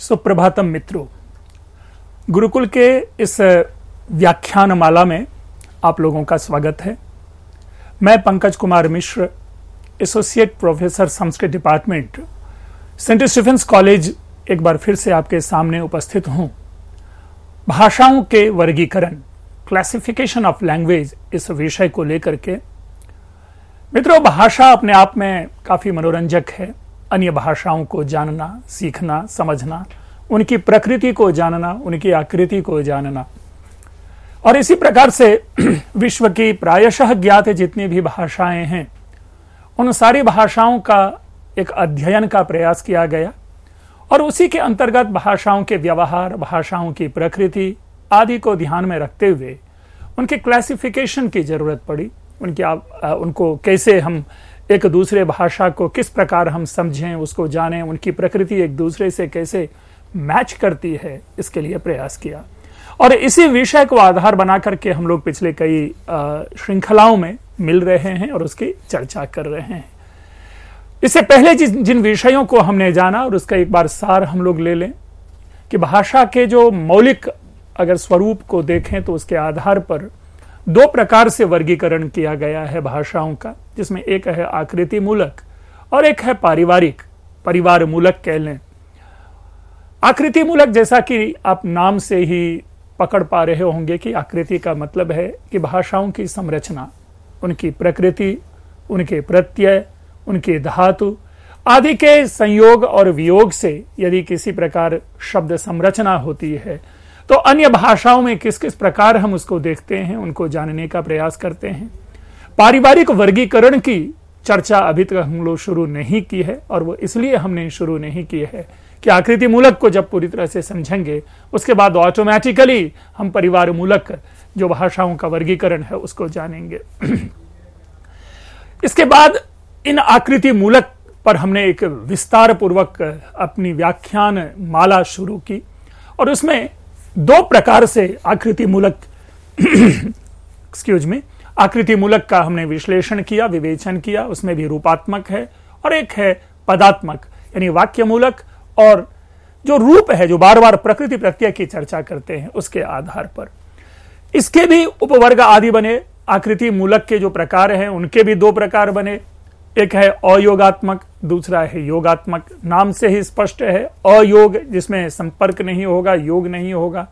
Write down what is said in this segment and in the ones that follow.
सुप्रभातम मित्रों, गुरुकुल के इस व्याख्यान माला में आप लोगों का स्वागत है। मैं Pankaj Kumar Mishra, associate professor Sanskrit department, saint Stephen's college, एक बार फिर से आपके सामने उपस्थित हूं। भाषाओं के वर्गीकरण, क्लासिफिकेशन ऑफ लैंग्वेज, इस विषय को लेकर के। मित्रों, भाषा अपने आप में काफी मनोरंजक है। अन्य भाषाओं को जानना, सीखना, समझना, उनकी प्रकृति को जानना, उनकी आकृति को जानना, और इसी प्रकार से विश्व की प्रायशः ज्ञात जितनी भी भाषाएं हैं उन सारी भाषाओं का एक अध्ययन का प्रयास किया गया और उसी के अंतर्गत भाषाओं के व्यवहार, भाषाओं की प्रकृति आदि को ध्यान में रखते हुए उनके क्लासिफिकेशन की जरूरत पड़ी। उनको कैसे हम एक दूसरे भाषा को किस प्रकार हम समझें, उसको जानें, उनकी प्रकृति एक दूसरे से कैसे मैच करती है, इसके लिए प्रयास किया। और इसी विषय को आधार बना करके हम लोग पिछले कई श्रृंखलाओं में मिल रहे हैं और उसकी चर्चा कर रहे हैं। इससे पहले जिन विषयों को हमने जाना और उसका एक बार सार हम लोग ले लें कि भाषा के जो मौलिक अगर स्वरूप को देखें तो उसके आधार पर दो प्रकार से वर्गीकरण किया गया है भाषाओं का, जिसमें एक है आकृति मूलक और एक है पारिवारिक, परिवार मूलक कह लें। आकृति मूलक, जैसा कि आप नाम से ही पकड़ पा रहे होंगे कि आकृति का मतलब है कि भाषाओं की संरचना, उनकी प्रकृति, उनके प्रत्यय, उनके धातु आदि के संयोग और वियोग से यदि किसी प्रकार शब्द संरचना होती है तो अन्य भाषाओं में किस किस प्रकार हम उसको देखते हैं, उनको जानने का प्रयास करते हैं। पारिवारिक वर्गीकरण की चर्चा अभी तक हम लोग शुरू नहीं की है और वो इसलिए हमने शुरू नहीं की है कि आकृति मूलक को जब पूरी तरह से समझेंगे उसके बाद ऑटोमेटिकली हम परिवार मूलक जो भाषाओं का वर्गीकरण है उसको जानेंगे। इसके बाद इन आकृति मूलक पर हमने एक विस्तार पूर्वक अपनी व्याख्यान माला शुरू की और उसमें दो प्रकार से आकृति मूलक आकृति मूलक का हमने विश्लेषण किया, विवेचन किया। उसमें भी रूपात्मक है और एक है पदात्मक, यानी वाक्य मूलक, और जो रूप है जो बार बार प्रकृति प्रत्यय की चर्चा करते हैं उसके आधार पर। इसके भी उपवर्ग आदि बने। आकृति मूलक के जो प्रकार हैं उनके भी दो प्रकार बने। एक है अयोगात्मक, दूसरा है योगात्मक। नाम से ही स्पष्ट है, अयोग जिसमें संपर्क नहीं होगा, योग नहीं होगा,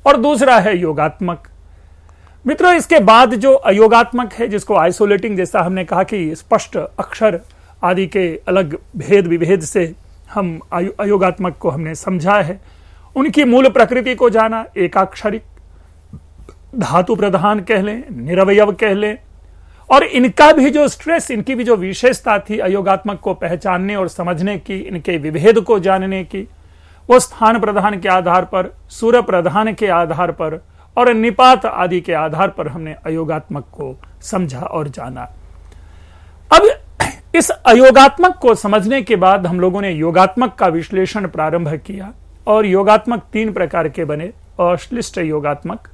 और दूसरा है योगात्मक। मित्रों, इसके बाद जो अयोगात्मक है, जिसको आइसोलेटिंग, जैसा हमने कहा कि स्पष्ट अक्षर आदि के अलग भेद विभेद से हम अयोगात्मक को हमने समझा है। उनकी मूल प्रकृति को जाना, एकाक्षरिक, धातु प्रधान कह लें, निरवयव कह लें, और इनका भी जो स्ट्रेस, इनकी भी जो विशेषता थी अयोगात्मक को पहचानने और समझने की, इनके विभेद को जानने की, वो स्थान प्रधान के आधार पर, सुर प्रधान के आधार पर और निपात आदि के आधार पर हमने अयोगात्मक को समझा और जाना। अब इस अयोगात्मक को समझने के बाद हम लोगों ने योगात्मक का विश्लेषण प्रारंभ किया और योगात्मक तीन प्रकार के बने: अश्लिष्ट योगात्मक,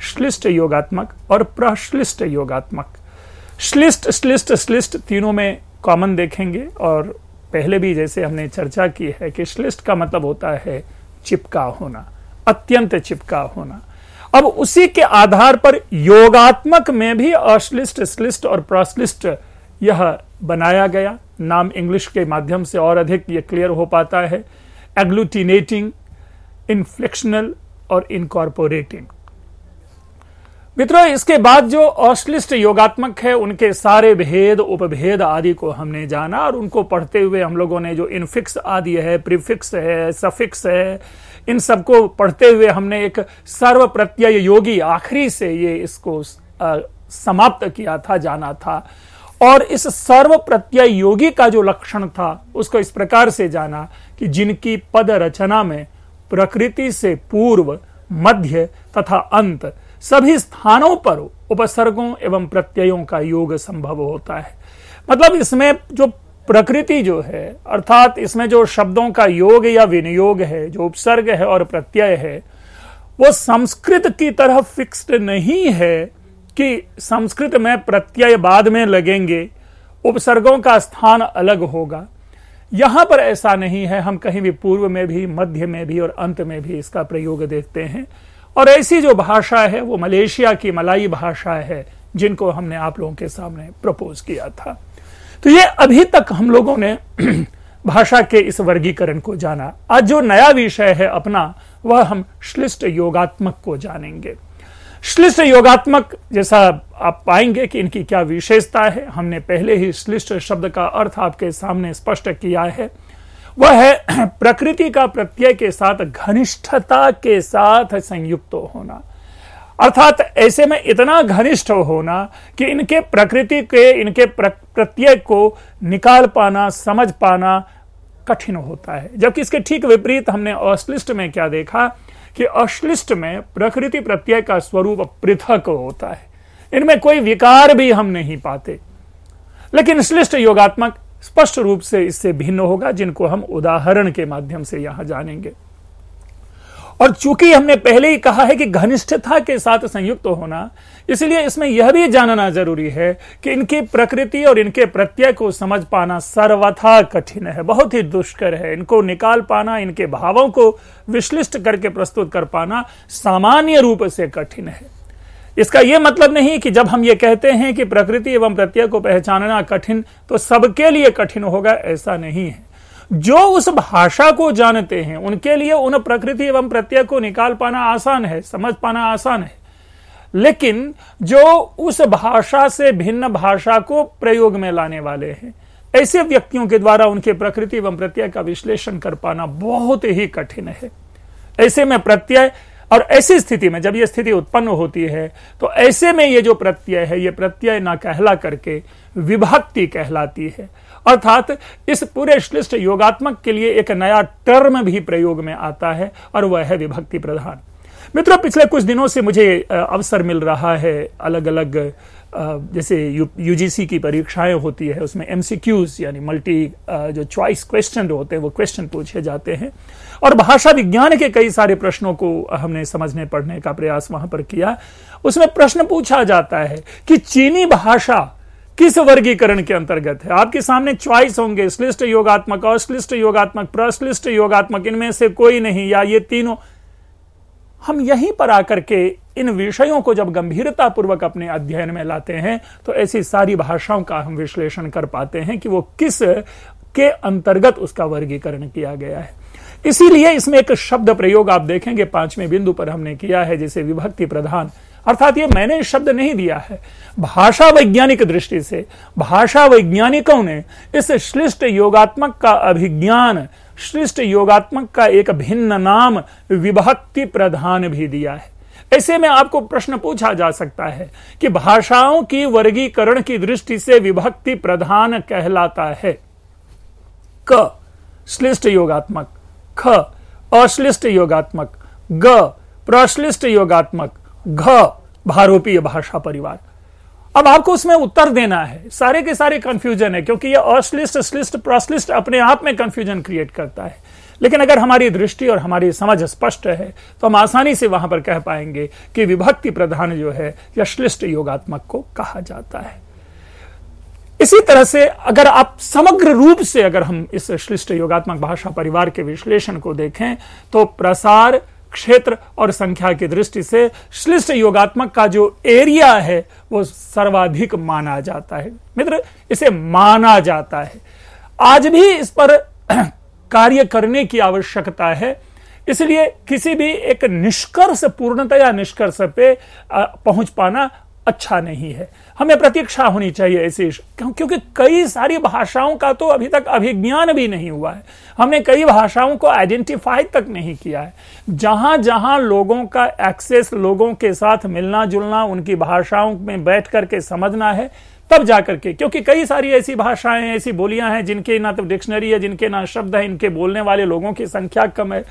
श्लिष्ट योगात्मक और प्रश्लिष्ट योगात्मक। श्लिष्ट, श्लिष्ट, श्लिष्ट तीनों में कॉमन देखेंगे और पहले भी जैसे हमने चर्चा की है कि श्लिष्ट का मतलब होता है चिपका होना, अत्यंत चिपका होना। अब उसी के आधार पर योगात्मक में भी अश्लिष्ट, श्लिष्ट और प्रश्लिष्ट यह बनाया गया। नाम इंग्लिश के माध्यम से और अधिक यह क्लियर हो पाता है: एग्लूटिनेटिंग, इन्फ्लेक्शनल और इनकॉर्पोरेटिंग। मित्रों, इसके बाद जो अश्लिष्ट योगात्मक है उनके सारे भेद, उपभेद आदि को हमने जाना और उनको पढ़ते हुए हम लोगों ने जो इनफिक्स आदि है, प्रीफिक्स है, सफिक्स है, इन सबको पढ़ते हुए हमने एक सर्व प्रत्यय योगी आखिरी से ये इसको समाप्त किया था, जाना था। और इस सर्व प्रत्यय योगी का जो लक्षण था उसको इस प्रकार से जाना कि जिनकी पद रचना में प्रकृति से पूर्व, मध्य तथा अंत सभी स्थानों पर उपसर्गों एवं प्रत्ययों का योग संभव होता है। मतलब इसमें जो प्रकृति जो है, अर्थात इसमें जो शब्दों का योग या विनियोग है, जो उपसर्ग है और प्रत्यय है, वो संस्कृत की तरह फिक्स्ड नहीं है कि संस्कृत में प्रत्यय बाद में लगेंगे, उपसर्गों का स्थान अलग होगा। यहां पर ऐसा नहीं है। हम कहीं भी पूर्व में भी, मध्य में भी और अंत में भी इसका प्रयोग देखते हैं। और ऐसी जो भाषा है वो मलेशिया की मलाई भाषा है, जिनको हमने आप लोगों के सामने प्रपोज किया था। तो ये अभी तक हम लोगों ने भाषा के इस वर्गीकरण को जाना। आज जो नया विषय है अपना, वह हम श्लिष्ट योगात्मक को जानेंगे। श्लिष्ट योगात्मक, जैसा आप पाएंगे कि इनकी क्या विशेषता है, हमने पहले ही श्लिष्ट शब्द का अर्थ आपके सामने स्पष्ट किया है। वह है प्रकृति का प्रत्यय के साथ घनिष्ठता के साथ संयुक्त होना, अर्थात ऐसे में इतना घनिष्ठ होना कि इनके प्रकृति के, इनके प्रत्यय को निकाल पाना, समझ पाना कठिन होता है। जबकि इसके ठीक विपरीत हमने अश्लिष्ट में क्या देखा कि अश्लिष्ट में प्रकृति प्रत्यय का स्वरूप पृथक होता है, इनमें कोई विकार भी हम नहीं पाते। लेकिन श्लिष्ट योगात्मक स्पष्ट रूप से इससे भिन्न होगा, जिनको हम उदाहरण के माध्यम से यहां जानेंगे। और चूंकि हमने पहले ही कहा है कि घनिष्ठता के साथ संयुक्त होना, इसलिए इसमें यह भी जानना जरूरी है कि इनकी प्रकृति और इनके प्रत्यय को समझ पाना सर्वथा कठिन है, बहुत ही दुष्कर है। इनको निकाल पाना, इनके भावों को विश्लिष्ट करके प्रस्तुत कर पाना सामान्य रूप से कठिन है। इसका यह मतलब नहीं कि जब हम ये कहते हैं कि प्रकृति एवं प्रत्यय को पहचानना कठिन, तो सबके लिए कठिन होगा, ऐसा नहीं है। जो उस भाषा को जानते हैं उनके लिए उन प्रकृति एवं प्रत्यय को निकाल पाना आसान है, समझ पाना आसान है। लेकिन जो उस भाषा से भिन्न भाषा को प्रयोग में लाने वाले हैं, ऐसे व्यक्तियों के द्वारा उनके प्रकृति एवं प्रत्यय का विश्लेषण कर पाना बहुत ही कठिन है। ऐसे में प्रत्यय, और ऐसी स्थिति में जब यह स्थिति उत्पन्न होती है, तो ऐसे में ये जो प्रत्यय है, ये प्रत्यय ना कहला करके विभक्ति कहलाती है। अर्थात इस पूरे श्लिष्ट योगात्मक के लिए एक नया टर्म भी प्रयोग में आता है, और वह है विभक्ति प्रधान। मित्रों, पिछले कुछ दिनों से मुझे अवसर मिल रहा है, अलग अलग जैसे यूजीसी की परीक्षाएं होती है, उसमें एमसीक्यूज यानी मल्टी जो चॉइस क्वेश्चन होते हैं, वो क्वेश्चन पूछे जाते हैं। और भाषा विज्ञान के कई सारे प्रश्नों को हमने समझने पढ़ने का प्रयास वहां पर किया। उसमें प्रश्न पूछा जाता है कि चीनी भाषा किस वर्गीकरण के अंतर्गत है। आपके सामने चॉइस होंगे, श्लिष्ट योगात्मक, अश्लिष्ट योगात्मक, प्रश्लिष्ट योगात्मक, इनमें से कोई नहीं, या ये तीनों। हम यहीं पर आकर के इन विषयों को जब गंभीरता पूर्वक अपने अध्ययन में लाते हैं, तो ऐसी सारी भाषाओं का हम विश्लेषण कर पाते हैं कि वो किस के अंतर्गत उसका वर्गीकरण किया गया है। इसीलिए इसमें एक शब्द प्रयोग आप देखेंगे 5वें बिंदु पर हमने किया है, जैसे विभक्ति प्रधान। अर्थात ये मैंने शब्द नहीं दिया है, भाषा वैज्ञानिक दृष्टि से भाषा वैज्ञानिकों ने इस श्लिष्ट योगात्मक का अभिज्ञान, श्लिष्ट योगात्मक का एक भिन्न नाम विभक्ति प्रधान भी दिया है। ऐसे में आपको प्रश्न पूछा जा सकता है कि भाषाओं की वर्गीकरण की दृष्टि से विभक्ति प्रधान कहलाता है क श्लिष्ट योगात्मक, ख अश्लिष्ट योगात्मक, ग प्रश्लिष्ट योगात्मक, घ भारोपीय भाषा परिवार। अब आपको उसमें उत्तर देना है। सारे के सारे कंफ्यूजन है, क्योंकि ये अश्लिष्ट, श्लिष्ट, प्रश्लिष्ट अपने आप में कंफ्यूजन क्रिएट करता है। लेकिन अगर हमारी दृष्टि और हमारी समझ स्पष्ट है, तो हम आसानी से वहां पर कह पाएंगे कि विभक्ति प्रधान जो है या श्लिष्ट योगात्मक को कहा जाता है। इसी तरह से अगर आप समग्र रूप से अगर हम इस श्लिष्ट योगात्मक भाषा परिवार के विश्लेषण को देखें, तो प्रसार, क्षेत्र और संख्या की दृष्टि से श्लिष्ट योगात्मक का जो एरिया है वो सर्वाधिक माना जाता है। मित्र, इसे माना जाता है। आज भी इस पर कार्य करने की आवश्यकता है। इसलिए किसी भी एक निष्कर्ष, पूर्णतया निष्कर्ष पे पहुंच पाना अच्छा नहीं है। हमें प्रतीक्षा होनी चाहिए ऐसी, क्योंकि कई सारी भाषाओं का तो अभी तक अभिज्ञान भी नहीं हुआ है। हमने कई भाषाओं को आइडेंटिफाई तक नहीं किया है। जहां जहां लोगों का एक्सेस, लोगों के साथ मिलना जुलना, उनकी भाषाओं में बैठ करके समझना है, तब जाकर के, क्योंकि कई सारी ऐसी भाषाएं, ऐसी बोलियां हैं जिनके ना तो डिक्शनरी है, जिनके ना शब्द है, इनके बोलने वाले लोगों की संख्या कम है।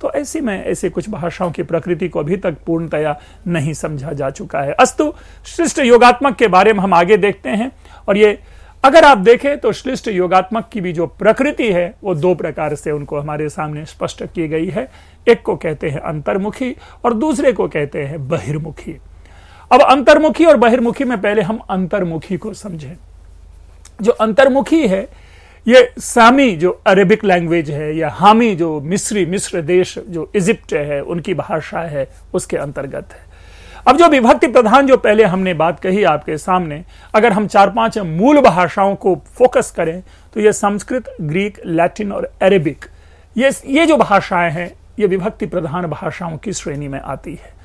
तो ऐसी में ऐसे कुछ भाषाओं की प्रकृति को अभी तक पूर्णतया नहीं समझा जा चुका है। अस्तु, श्लिष्ट योगात्मक के बारे में हम आगे देखते हैं। और ये अगर आप देखें तो श्लिष्ट योगात्मक की भी जो प्रकृति है वो दो प्रकार से उनको हमारे सामने स्पष्ट की गई है। एक को कहते हैं अंतर्मुखी और दूसरे को कहते हैं बहिर्मुखी। अब अंतर्मुखी और बहिर्मुखी में पहले हम अंतर्मुखी को समझें। जो अंतर्मुखी है, ये सामी जो अरेबिक लैंग्वेज है, या हामी जो मिस्र देश जो इजिप्ट है उनकी भाषा है, उसके अंतर्गत है। अब जो विभक्ति प्रधान जो पहले हमने बात कही आपके सामने, अगर हम 4-5 मूल भाषाओं को फोकस करें तो ये संस्कृत, ग्रीक, लैटिन और अरेबिक, ये जो भाषाएं हैं ये विभक्ति प्रधान भाषाओं की श्रेणी में आती है।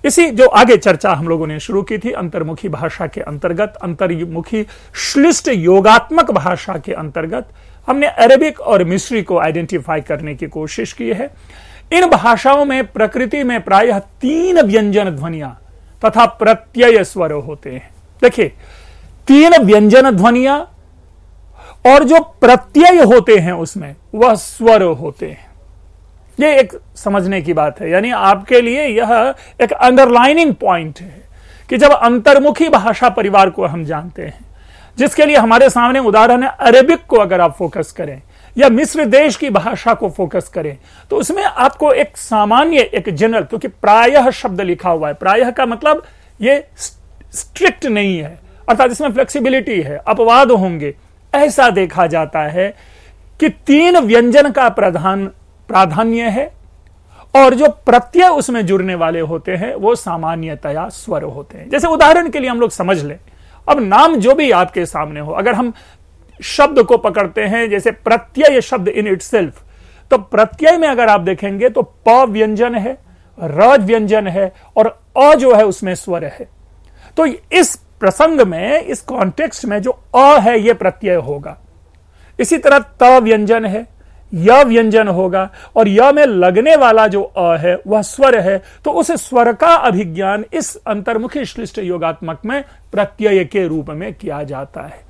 इसी जो आगे चर्चा हम लोगों ने शुरू की थी अंतर्मुखी भाषा के अंतर्गत, अंतर्मुखी श्लिष्ट योगात्मक भाषा के अंतर्गत हमने अरेबिक और मिस्री को आइडेंटिफाई करने की कोशिश की है। इन भाषाओं में प्रकृति में प्रायः 3 व्यंजन ध्वनियां तथा प्रत्यय स्वर होते हैं। देखिए, 3 व्यंजन ध्वनियां और जो प्रत्यय होते हैं उसमें वह स्वर होते हैं। ये एक समझने की बात है, यानी आपके लिए यह एक अंडरलाइनिंग पॉइंट है कि जब अंतर्मुखी भाषा परिवार को हम जानते हैं, जिसके लिए हमारे सामने उदाहरण है अरेबिक को अगर आप फोकस करें या मिस्र देश की भाषा को फोकस करें, तो उसमें आपको एक सामान्य, एक जनरल, क्योंकि प्रायः शब्द लिखा हुआ है, प्रायः का मतलब ये स्ट्रिक्ट नहीं है, अर्थात इसमें फ्लेक्सिबिलिटी है, अपवाद होंगे, ऐसा देखा जाता है कि 3 व्यंजन का प्राधान्य है और जो प्रत्यय उसमें जुड़ने वाले होते हैं वो सामान्यतया स्वर होते हैं। जैसे उदाहरण के लिए हम लोग समझ लें, अब नाम जो भी आपके सामने हो, अगर हम शब्द को पकड़ते हैं जैसे प्रत्यय शब्द इन इटसेल्फ, तो प्रत्यय में अगर आप देखेंगे तो प व्यंजन है, र व्यंजन है और अ जो है उसमें स्वर है। तो इस प्रसंग में, इस कॉन्टेक्स्ट में जो अ है यह प्रत्यय होगा। इसी तरह त व्यंजन है, य व्यंजन होगा और य में लगने वाला जो अ है वह स्वर है। तो उस स्वर का अभिज्ञान इस अंतर्मुखी श्लिष्ट योगात्मक में प्रत्यय के रूप में किया जाता है।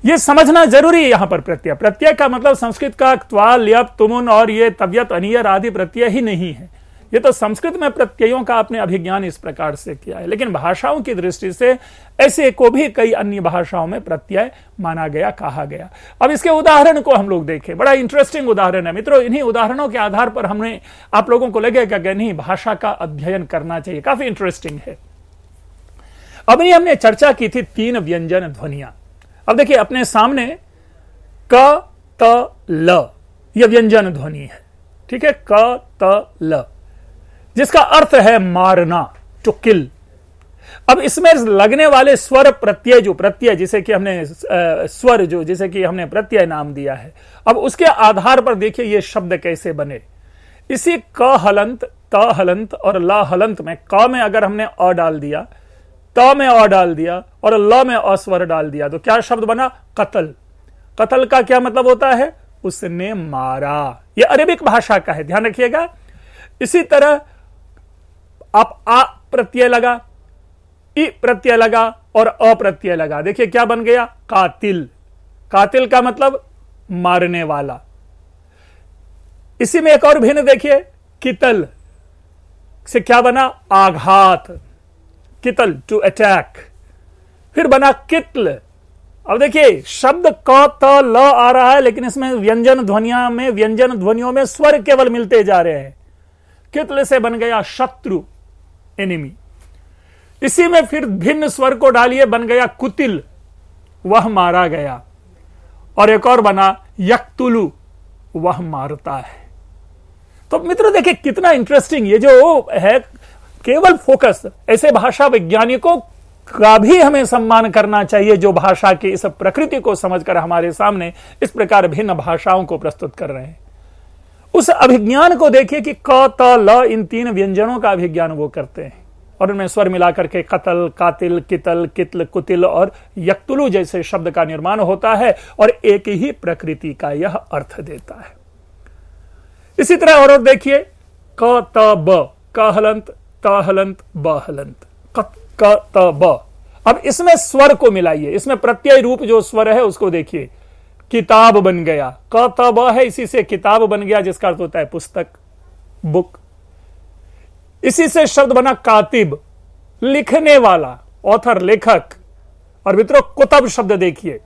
यह समझना जरूरी है। यहां पर प्रत्यय का मतलब संस्कृत का त्वा, ल्यप, तुमुन और ये तव्यत, अनियर आदि प्रत्यय ही नहीं है। ये तो संस्कृत में प्रत्ययों का आपने अभिज्ञान इस प्रकार से किया है, लेकिन भाषाओं की दृष्टि से ऐसे को भी कई अन्य भाषाओं में प्रत्यय माना गया, कहा गया। अब इसके उदाहरण को हम लोग देखें, बड़ा इंटरेस्टिंग उदाहरण है मित्रों। इन्हीं उदाहरणों के आधार पर हमने आप लोगों को लगेगा कि नहीं, भाषा का अध्ययन करना चाहिए, काफी इंटरेस्टिंग है। अब ये हमने चर्चा की थी 3 व्यंजन ध्वनियां। अब देखिए अपने सामने क, त, ल, यह व्यंजन ध्वनि है, ठीक है, क, त, ल, जिसका अर्थ है मारना, टू किल। अब इसमें लगने वाले स्वर प्रत्यय, जो प्रत्यय जिसे कि हमने स्वर जो जिसे कि हमने प्रत्यय नाम दिया है, अब उसके आधार पर देखिए ये शब्द कैसे बने। इसी क हलंत, त हलंत और ल हलंत में, क में अगर हमने अ डाल दिया, त में अ डाल दिया और ल में अ स्वर डाल दिया, तो क्या शब्द बना? कत्ल। कत्ल का क्या मतलब होता है? उसने मारा। यह अरेबिक भाषा का है, ध्यान रखिएगा। इसी तरह आप आ प्रत्यय लगा, ई प्रत्यय लगा और अ प्रत्यय लगा, देखिए क्या बन गया? कातिल। कातिल का मतलब मारने वाला। इसी में एक और भिन्न देखिए, कितल से क्या बना? आघात, कितल, टू अटैक। फिर बना कित्ल। अब देखिए शब्द क, त, ल आ रहा है, लेकिन इसमें व्यंजन ध्वनियों में स्वर केवल मिलते जा रहे हैं। कित्ल से बन गया शत्रु, एनिमी। इसी में फिर भिन्न स्वर को डालिए, बन गया कुतिल, वह मारा गया। और एक और बना यक्तुलु, वह मारता है। तो मित्रों देखिए कितना इंटरेस्टिंग ये जो है, केवल फोकस ऐसे भाषा वैज्ञानिकों का भी हमें सम्मान करना चाहिए जो भाषा की इस प्रकृति को समझकर हमारे सामने इस प्रकार भिन्न भाषाओं को प्रस्तुत कर रहे हैं। उस अभिज्ञान को देखिए कि क, त, ल इन 3 व्यंजनों का अभिज्ञान वो करते हैं और उनमें स्वर मिलाकर के कतल, कातिल, कितल, कित्ल, कुतिल और यक्तुलु जैसे शब्द का निर्माण होता है और एक ही प्रकृति का यह अर्थ देता है। इसी तरह और देखिए क, त, ब, क हलंत, त हलंत, ब हलंत, क, त, ब। अब इसमें स्वर को मिलाइए, इसमें प्रत्यय रूप जो स्वर है उसको देखिए। किताब बन गया, क, त, ब है, इसी से किताब बन गया जिसका अर्थ होता है पुस्तक, बुक। इसी से शब्द बना कातिब, लिखने वाला, ऑथर, लेखक। और मित्रों कुतब शब्द देखिए,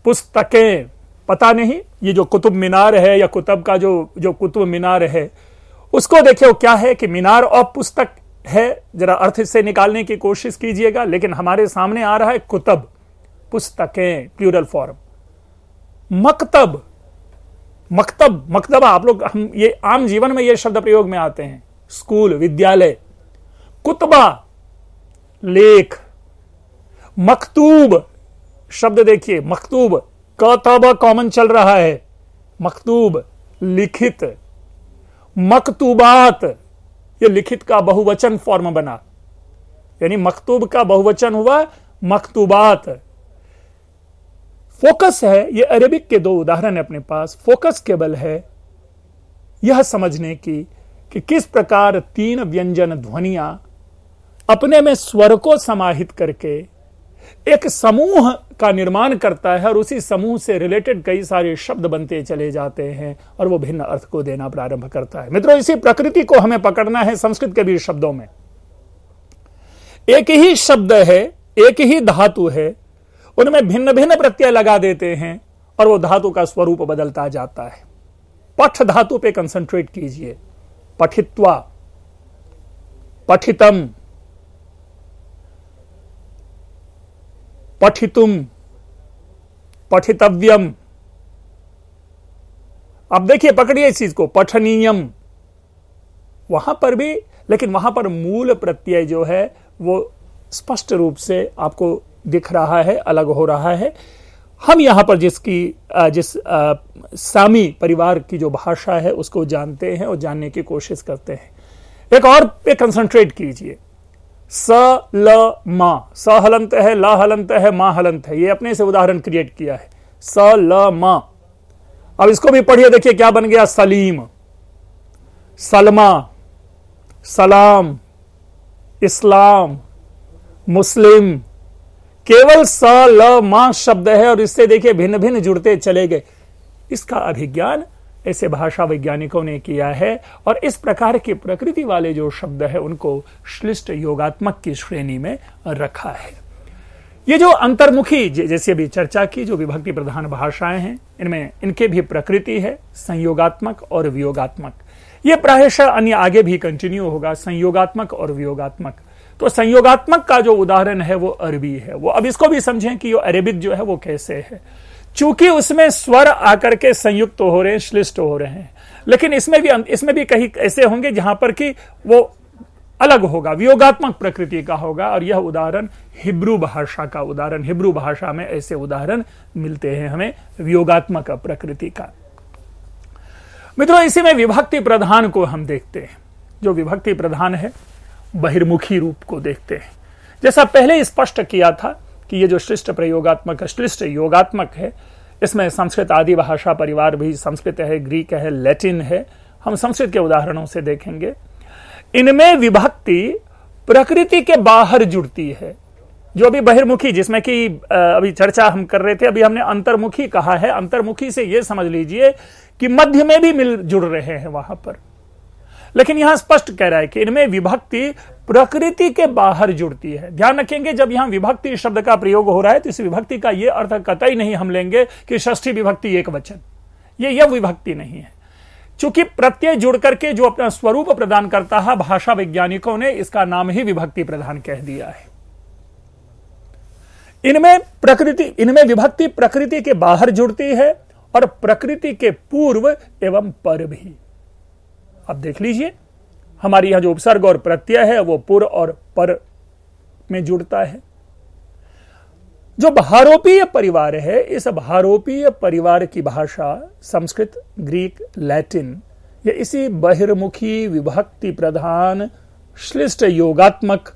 पुस्तकें, पता नहीं ये जो कुतुब मीनार है या कुतब का जो कुतुब मीनार है उसको देखिए क्या है कि मीनार और पुस्तक है, जरा अर्थ से निकालने की कोशिश कीजिएगा, लेकिन हमारे सामने आ रहा है कुतब, पुस्तकें, प्लूरल फॉर्म। मकतब, मकतब, मकतबा, आप लोग, हम ये आम जीवन में ये शब्द प्रयोग में आते हैं, स्कूल, विद्यालय। कुतबा, लेख। मकतूब शब्द देखिए, मकतूब, क त ब कॉमन चल रहा है, मकतूब, लिखित। मकतूबात, ये लिखित का बहुवचन फॉर्म बना, यानी मकतूब का बहुवचन हुआ मकतूबात। फोकस है, ये अरेबिक के 2 उदाहरण है अपने पास। फोकस केवल है यह समझने की कि किस प्रकार 3 व्यंजन ध्वनियां अपने में स्वर को समाहित करके एक समूह का निर्माण करता है और उसी समूह से रिलेटेड कई सारे शब्द बनते चले जाते हैं और वो भिन्न अर्थ को देना प्रारंभ करता है। मित्रों, इसी प्रकृति को हमें पकड़ना है संस्कृत के भी शब्दों में। एक ही शब्द है, एक ही धातु है, उनमें भिन्न भिन्न प्रत्यय लगा देते हैं और वो धातु का स्वरूप बदलता जाता है। पठ धातु पे कंसंट्रेट कीजिए, पठित्वा, पठितम, पठितुम, पठितव्यम। अब देखिए, पकड़िए इस चीज को, पठनीयम, वहां पर भी, लेकिन वहां पर मूल प्रत्यय जो है वो स्पष्ट रूप से आपको दिख रहा है, अलग हो रहा है। हम यहां पर जिस सामी परिवार की जो भाषा है उसको जानते हैं और जानने की कोशिश करते हैं। एक और पे कंसंट्रेट कीजिए, स ल मा, स हलंत है, ल हलंत है, मा हलंत है, ये अपने से उदाहरण क्रिएट किया है, स ल मा। अब इसको भी पढ़िए, देखिए क्या बन गया, सलीम, सलमा, सलाम, इस्लाम, मुस्लिम। केवल स ल मा शब्द है और इससे देखिए भिन्न भिन्न जुड़ते चले गए। इसका अभिज्ञान ऐसे भाषा वैज्ञानिकों ने किया है और इस प्रकार की प्रकृति वाले जो शब्द है उनको श्लिष्ट योगात्मक की श्रेणी में रखा है। ये जो अंतर्मुखी, जैसे अभी चर्चा की, जो विभक्ति प्रधान भाषाएं हैं, इनमें इनके भी प्रकृति है, संयोगात्मक और वियोगात्मक। ये प्रायशः अन्य आगे भी कंटिन्यू होगा, संयोगात्मक और वियोगात्मक। तो संयोगात्मक का जो उदाहरण है वो अरबी है। वो अब इसको भी समझें कि ये अरेबिक जो है वो कैसे है। चूंकि उसमें स्वर आकर के संयुक्त हो रहे हैं, श्लिष्ट हो रहे हैं, लेकिन इसमें भी कहीं ऐसे होंगे जहां पर कि वो अलग होगा, वियोगात्मक प्रकृति का होगा। और यह उदाहरण हिब्रू भाषा का उदाहरण, हिब्रू भाषा में ऐसे उदाहरण मिलते हैं हमें वियोगात्मक प्रकृति का। मित्रों, इसी में विभक्ति प्रधान को हम देखते हैं। जो विभक्ति प्रधान है, बहिर्मुखी रूप को देखते हैं। जैसा पहले स्पष्ट किया था कि ये जो श्लिष्ट प्रयोगात्मक, श्लिष्ट योगात्मक है, इसमें संस्कृत आदि भाषा परिवार भी, संस्कृत है, ग्रीक है, लैटिन है, हम संस्कृत के उदाहरणों से देखेंगे। इनमें विभक्ति प्रकृति के बाहर जुड़ती है। जो अभी बहिर्मुखी, जिसमें कि अभी चर्चा हम कर रहे थे, अभी हमने अंतर्मुखी कहा है। अंतर्मुखी से यह समझ लीजिए कि मध्य में भी मिल जुड़ रहे हैं वहां पर, लेकिन यहां स्पष्ट कह रहा है कि इनमें विभक्ति प्रकृति के बाहर जुड़ती है। ध्यान रखेंगे, जब यहां विभक्ति शब्द का प्रयोग हो रहा है तो इस विभक्ति का यह अर्थ कतई नहीं हम लेंगे कि षष्ठी विभक्ति एक वचन, यह विभक्ति नहीं है। चूंकि प्रत्यय जुड़ करके जो अपना स्वरूप प्रदान करता है, भाषा वैज्ञानिकों ने इसका नाम ही विभक्ति प्रधान कह दिया है। इनमें विभक्ति प्रकृति के बाहर जुड़ती है और प्रकृति के पूर्व एवं पर भी। अब देख लीजिए, हमारी यहां जो उपसर्ग और प्रत्यय है वो पूर्व और पर में जुड़ता है। जो भारोपीय परिवार है, इस भारोपीय परिवार की भाषा संस्कृत, ग्रीक, लैटिन, ये इसी बहिर्मुखी विभक्ति प्रधान श्लिष्ट योगात्मक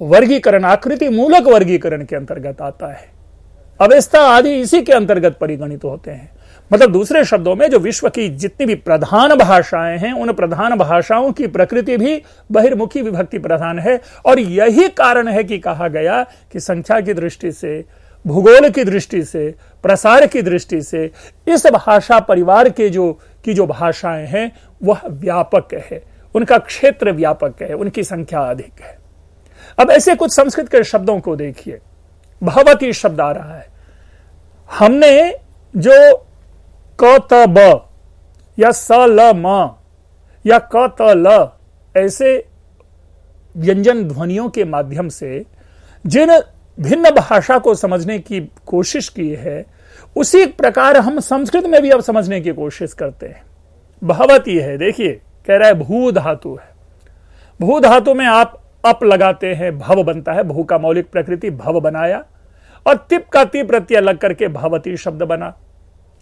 वर्गीकरण, आकृति मूलक वर्गीकरण के अंतर्गत आता है। अवस्था आदि इसी के अंतर्गत परिगणित होते हैं। मतलब दूसरे शब्दों में, जो विश्व की जितनी भी प्रधान भाषाएं हैं, उन प्रधान भाषाओं की प्रकृति भी बहिर्मुखी विभक्ति प्रधान है। और यही कारण है कि कहा गया कि संख्या की दृष्टि से, भूगोल की दृष्टि से, प्रसार की दृष्टि से इस भाषा परिवार के जो भाषाएं हैं वह व्यापक है, उनका क्षेत्र व्यापक है, उनकी संख्या अधिक है। अब ऐसे कुछ संस्कृत के शब्दों को देखिए। भवती शब्द आ रहा है। हमने जो क त ब या स ल म या क त ल ऐसे व्यंजन ध्वनियों के माध्यम से जिन भिन्न भाषा को समझने की कोशिश की है, उसी प्रकार हम संस्कृत में भी अब समझने की कोशिश करते हैं। भवती है, देखिए कह रहा है भू धातु है, भू धातु में आप अप लगाते हैं, भव बनता है, भू का मौलिक प्रकृति भव बनाया, और तिप का ती प्रत्यय लग करके भवती शब्द बना।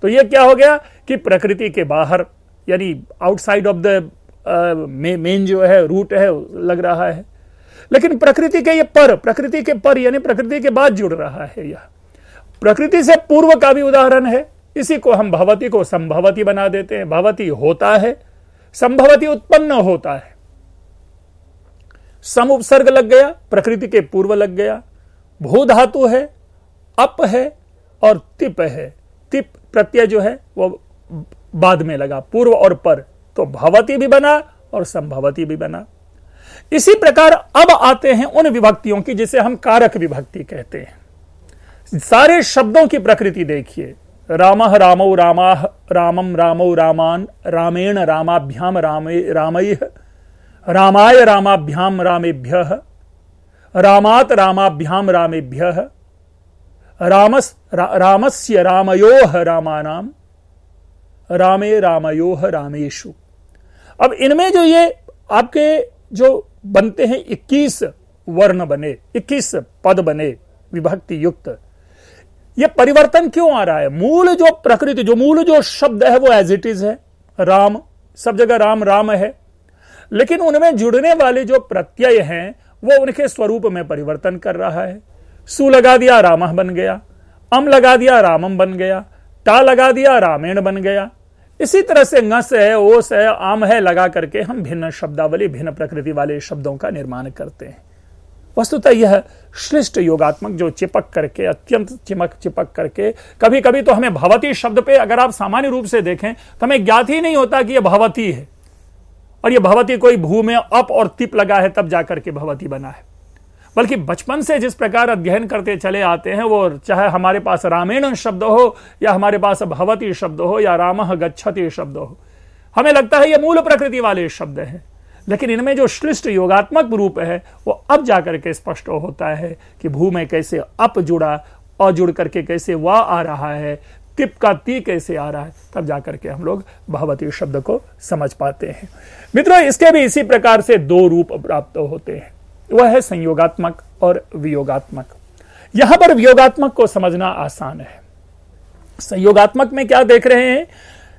तो ये क्या हो गया कि प्रकृति के बाहर यानी आउटसाइड ऑफ द मेन जो है रूट है लग रहा है, लेकिन प्रकृति के ये पर, प्रकृति के पर यानी प्रकृति के बाद जुड़ रहा है। यह प्रकृति से पूर्व का भी उदाहरण है। इसी को हम भवती को संभवती बना देते हैं। भवती होता है, संभवती उत्पन्न होता है। सम उपसर्ग लग गया, प्रकृति के पूर्व लग गया। भू धातु है, अप है और तिप है। तिप प्रत्यय जो है वो बाद में लगा, पूर्व और पर, तो भवती भी बना और संभवती भी बना। इसी प्रकार अब आते हैं उन विभक्तियों की जिसे हम कारक विभक्ति कहते हैं। सारे शब्दों की प्रकृति देखिए, रामः रामौ रामाः, रामम रामौ रामान, रामेण रामाभ्याम रामैः, रामाय रामाभ्याम रामेभ्यः, रामात् रामाभ्याम रामेभ्यः, रामस्य रामयोः रामानाम, रामे रामयोः रामेषु। अब इनमें जो ये आपके जो बनते हैं 21 वर्ण बने, 21 पद बने विभक्ति युक्त, ये परिवर्तन क्यों आ रहा है? मूल जो प्रकृति, जो मूल जो शब्द है वो एज इट इज है, राम, सब जगह राम राम है, लेकिन उनमें जुड़ने वाले जो प्रत्यय हैं वो उनके स्वरूप में परिवर्तन कर रहा है। सु लगा दिया रामः बन गया, अम लगा दिया रामम बन गया, टा लगा दिया रामेण बन गया। इसी तरह से ngस है, ओस है, आम है लगा करके हम भिन्न शब्दावली, भिन्न प्रकृति वाले शब्दों का निर्माण करते हैं। वस्तुतः यह श्लिष्ट योगात्मक जो चिपक करके, अत्यंत चिपक करके, कभी कभी तो हमें भवती शब्द पे अगर आप सामान्य रूप से देखें तो हमें ज्ञात ही नहीं होता कि यह भवती है, और यह भवती कोई भू में अप और तिप लगा है तब जाकर के भवती बना है। बल्कि बचपन से जिस प्रकार अध्ययन करते चले आते हैं, वो चाहे हमारे पास रामेण शब्द हो या हमारे पास भवती शब्द हो या रामः गच्छति शब्द हो, हमें लगता है ये मूल प्रकृति वाले शब्द हैं, लेकिन इनमें जो श्लिष्ट योगात्मक रूप है वो अब जाकर के स्पष्ट होता है कि भू में कैसे अप जुड़ा और जुड़ करके कैसे वा आ रहा है, तिप का ती कैसे आ रहा है, तब जाकर के हम लोग भवती शब्द को समझ पाते हैं। मित्रों, इसके भी इसी प्रकार से दो रूप प्राप्त होते हैं, वह है संयोगात्मक और वियोगात्मक। यहां पर वियोगात्मक को समझना आसान है। संयोगात्मक में क्या देख रहे हैं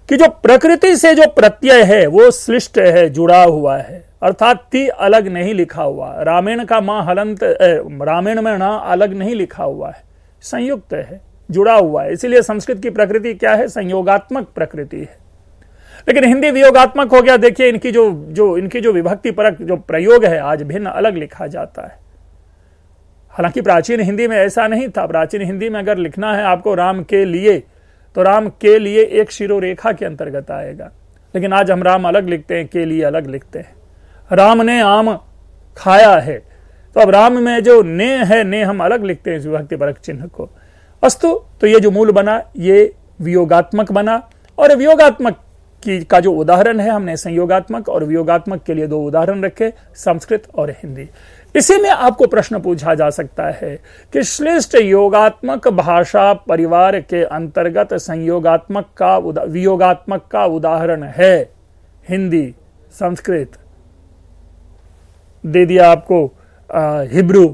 कि जो प्रकृति से जो प्रत्यय है वो श्लिष्ट है, जुड़ा हुआ है, अर्थात ती अलग नहीं लिखा हुआ, रामेण का मां हलंत, रामेण में ना अलग नहीं लिखा हुआ है, संयुक्त है, जुड़ा हुआ है। इसीलिए संस्कृत की प्रकृति क्या है? संयोगात्मक प्रकृति है। लेकिन हिंदी वियोगात्मक हो गया। देखिए इनकी जो विभक्ति परक जो प्रयोग है आज भिन्न अलग लिखा जाता है। हालांकि प्राचीन हिंदी में ऐसा नहीं था। प्राचीन हिंदी में अगर लिखना है आपको राम के लिए, तो राम के लिए एक शिरोरेखा के अंतर्गत आएगा, लेकिन आज हम राम अलग लिखते हैं, के लिए अलग लिखते हैं। राम ने आम खाया है, तो अब राम में जो ने है, ने हम अलग लिखते हैं इस विभक्ति परक चिन्ह को। अस्तु, तो ये जो मूल बना ये वियोगात्मक बना, और वियोगात्मक का जो उदाहरण है हमने संयोगात्मक और वियोगात्मक के लिए दो उदाहरण रखे, संस्कृत और हिंदी। इसी में आपको प्रश्न पूछा जा सकता है कि श्लिष्ट योगात्मक भाषा परिवार के अंतर्गत संयोगात्मक का वियोगात्मक का उदाहरण है हिंदी, संस्कृत, दे दिया आपको हिब्रू।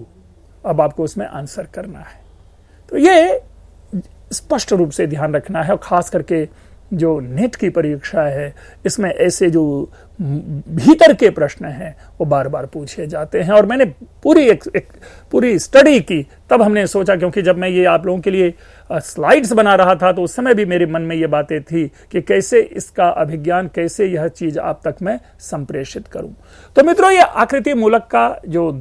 अब आपको उसमें आंसर करना है। तो ये स्पष्ट रूप से ध्यान रखना है, और खास करके जो नेट की परीक्षा है इसमें ऐसे जो भीतर के प्रश्न हैं वो बार बार पूछे जाते हैं। और मैंने पूरी स्टडी की, तब हमने सोचा, क्योंकि जब मैं ये आप लोगों के लिए स्लाइड्स बना रहा था तो उस समय भी मेरे मन में ये बातें थी कि कैसे इसका अभिज्ञान, कैसे यह चीज आप तक मैं संप्रेषित करूं। तो मित्रों, ये आकृति मूलक का जो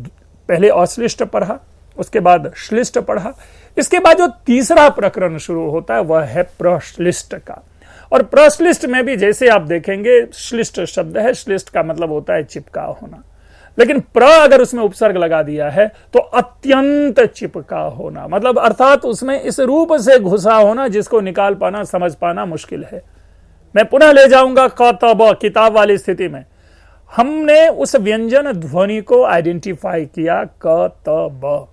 पहले अश्लिष्ट पढ़ा, उसके बाद श्लिष्ट पढ़ा, इसके बाद जो तीसरा प्रकरण शुरू होता है वह है प्रश्लिष्ट का। और प्रश्लिष्ट में भी जैसे आप देखेंगे श्लिष्ट शब्द है, श्लिष्ट का मतलब होता है चिपका होना, लेकिन प्र अगर उसमें उपसर्ग लगा दिया है तो अत्यंत चिपका होना, मतलब अर्थात उसमें इस रूप से घुसा होना जिसको निकाल पाना, समझ पाना मुश्किल है। मैं पुनः ले जाऊंगा क त ब, किताब वाली स्थिति में हमने उस व्यंजन ध्वनि को आइडेंटिफाई किया, क त ब।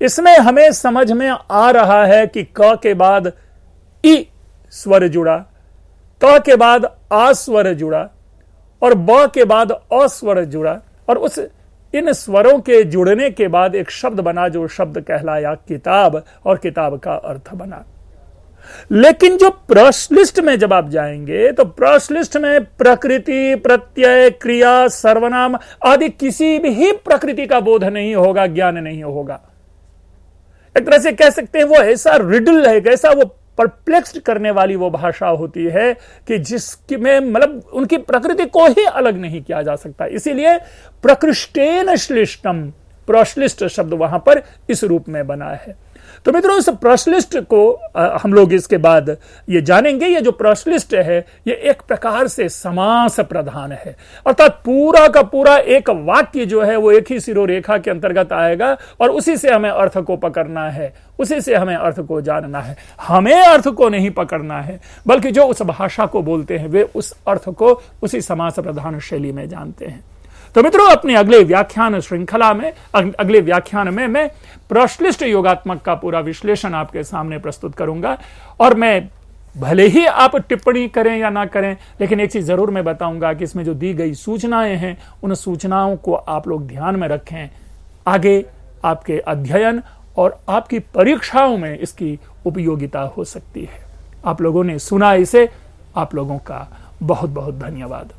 इसमें हमें समझ में आ रहा है कि क के बाद ई स्वर जुड़ा, त के बाद आ स्वर जुड़ा और ब के बाद अ स्वर जुड़ा और उस इन स्वरों के जुड़ने के बाद एक शब्द बना जो शब्द कहलाया किताब और किताब का अर्थ बना। लेकिन जो प्रश्लिष्ट में जब आप जाएंगे तो प्रश्लिष्ट में प्रकृति, प्रत्यय, क्रिया, सर्वनाम आदि किसी भी प्रकृति का बोध नहीं होगा, ज्ञान नहीं होगा। एक तरह से कह सकते हैं वो ऐसा रिडल है, ऐसा वो परप्लेक्स्ड करने वाली वो भाषा होती है कि जिसमें मतलब उनकी प्रकृति को ही अलग नहीं किया जा सकता। इसीलिए प्रकृष्टेन श्लिष्टम, प्रश्लिष्ट शब्द वहां पर इस रूप में बना है। तो मित्रों, इस प्रश्लिष्ट को हम लोग इसके बाद ये जानेंगे। ये जो प्रश्लिष्ट है ये एक प्रकार से समास प्रधान है, अर्थात पूरा का पूरा एक वाक्य जो है वो एक ही सिरोरेखा के अंतर्गत आएगा और उसी से हमें अर्थ को पकड़ना है, उसी से हमें अर्थ को जानना है। हमें अर्थ को नहीं पकड़ना है, बल्कि जो उस भाषा को बोलते हैं वे उस अर्थ को उसी समास प्रधान शैली में जानते हैं। तो मित्रों, अपने अगले व्याख्यान श्रृंखला में, अगले व्याख्यान में मैं प्रश्लिष्ट योगात्मक का पूरा विश्लेषण आपके सामने प्रस्तुत करूंगा। और मैं भले ही आप टिप्पणी करें या ना करें, लेकिन एक चीज जरूर मैं बताऊंगा कि इसमें जो दी गई सूचनाएं हैं उन सूचनाओं को आप लोग ध्यान में रखें। आगे आपके अध्ययन और आपकी परीक्षाओं में इसकी उपयोगिता हो सकती है। आप लोगों ने सुना इसे, आप लोगों का बहुत बहुत धन्यवाद।